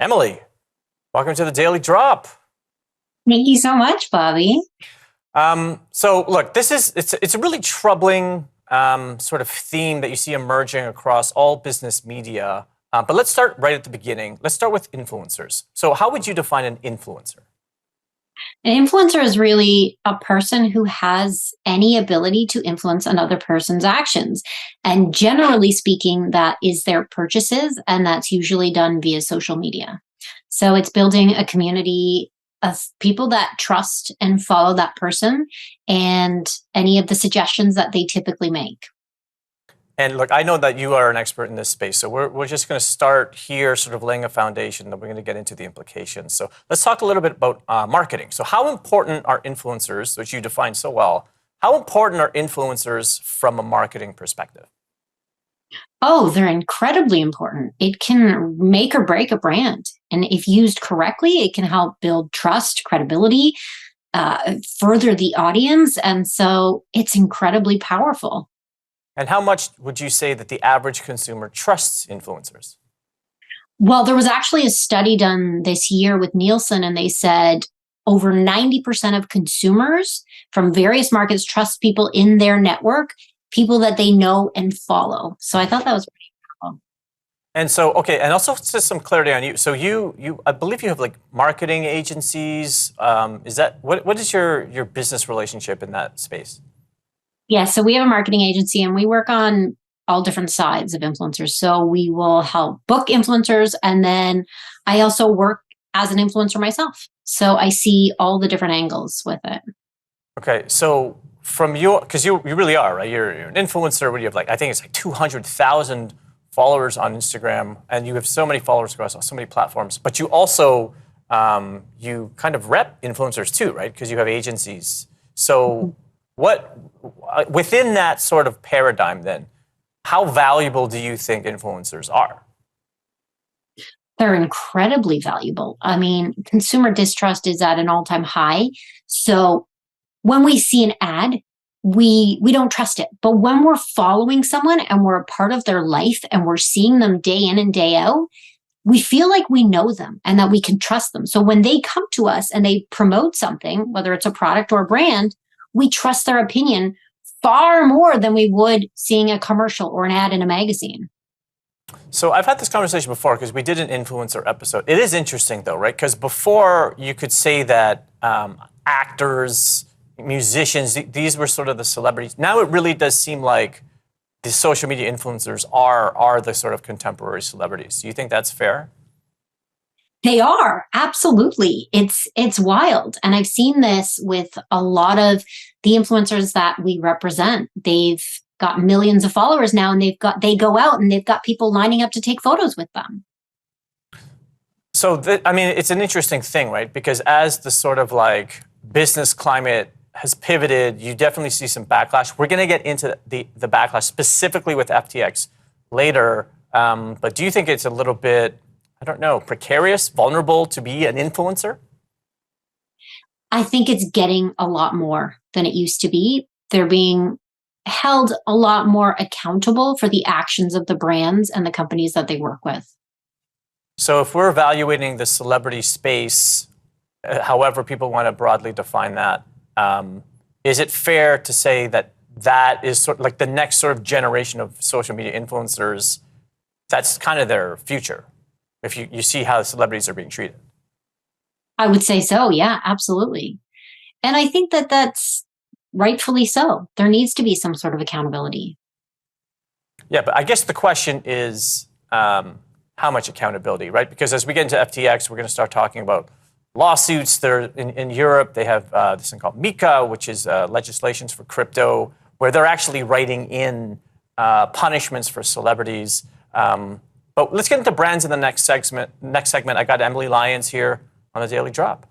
Emily, welcome to the Daily Drop. Thank you so much, Bobby. So look, it's a really troubling sort of theme that you see emerging across all business media. But let's start right at the beginning. Let's start with influencers. So how would you define an influencer? An influencer is really a person who has any ability to influence another person's actions. And generally speaking, that is their purchases, and that's usually done via social media. So it's building a community of people that trust and follow that person and any of the suggestions that they typically make. And look, I know that you are an expert in this space, so we're just going to start here, sort of laying a foundation, then we're going to get into the implications. So let's talk a little bit about marketing. So how important are influencers, which you define so well, how important are influencers from a marketing perspective? Oh, they're incredibly important. It can make or break a brand. And if used correctly, it can help build trust, credibility, further the audience. And so it's incredibly powerful. And how much would you say that the average consumer trusts influencers? Well, there was actually a study done this year with Nielsen, and they said over 90% of consumers from various markets trust people in their network, people that they know and follow. So I thought that was pretty cool. And so, okay, and also just some clarity on you. So I believe you have like marketing agencies. Is that what is your business relationship in that space? Yeah, so we have a marketing agency and we work on all different sides of influencers. So we will help book influencers. And then I also work as an influencer myself. So I see all the different angles with it. Okay, so from your, because you really are, right? You're an influencer. What do you have, like, I think it's like 200,000 followers on Instagram, and you have so many followers across so many platforms. But you also, you kind of rep influencers too, right? Because you have agencies. So what, within that sort of paradigm then, how valuable do you think influencers are? They're incredibly valuable. I mean, consumer distrust is at an all-time high. So when we see an ad, we don't trust it. But when we're following someone and we're a part of their life and we're seeing them day in and day out, we feel like we know them and that we can trust them. So when they come to us and they promote something, whether it's a product or a brand, we trust their opinion far more than we would seeing a commercial or an ad in a magazine. So I've had this conversation before because we did an influencer episode. It is interesting though, right? Because before you could say that actors, musicians, these were sort of the celebrities. Now it really does seem like the social media influencers are the sort of contemporary celebrities. Do you think that's fair? They are, absolutely. It's wild. And I've seen this with a lot of the influencers that we represent. They've got millions of followers now, and they go out and they've got people lining up to take photos with them. So I mean, it's an interesting thing, right? Because as the sort of like business climate has pivoted, you definitely see some backlash. We're going to get into the backlash specifically with FTX later. But do you think it's a little bit, I don't know, precarious, vulnerable to be an influencer? I think it's getting a lot more than it used to be. They're being held a lot more accountable for the actions of the brands and the companies that they work with. So if we're evaluating the celebrity space, however people want to broadly define that, is it fair to say that that is sort of like the next sort of generation of social media influencers, that's kind of their future, if you see how celebrities are being treated? I would say so. Yeah, absolutely. And I think that that's rightfully so. There needs to be some sort of accountability. Yeah, but I guess the question is how much accountability, right? Because as we get into FTX, we're going to start talking about lawsuits. They're in Europe. They have this thing called MiCA, which is legislations for crypto, where they're actually writing in punishments for celebrities. But let's get into brands in the next segment. I got Emily Lyons here on the Daily Drop.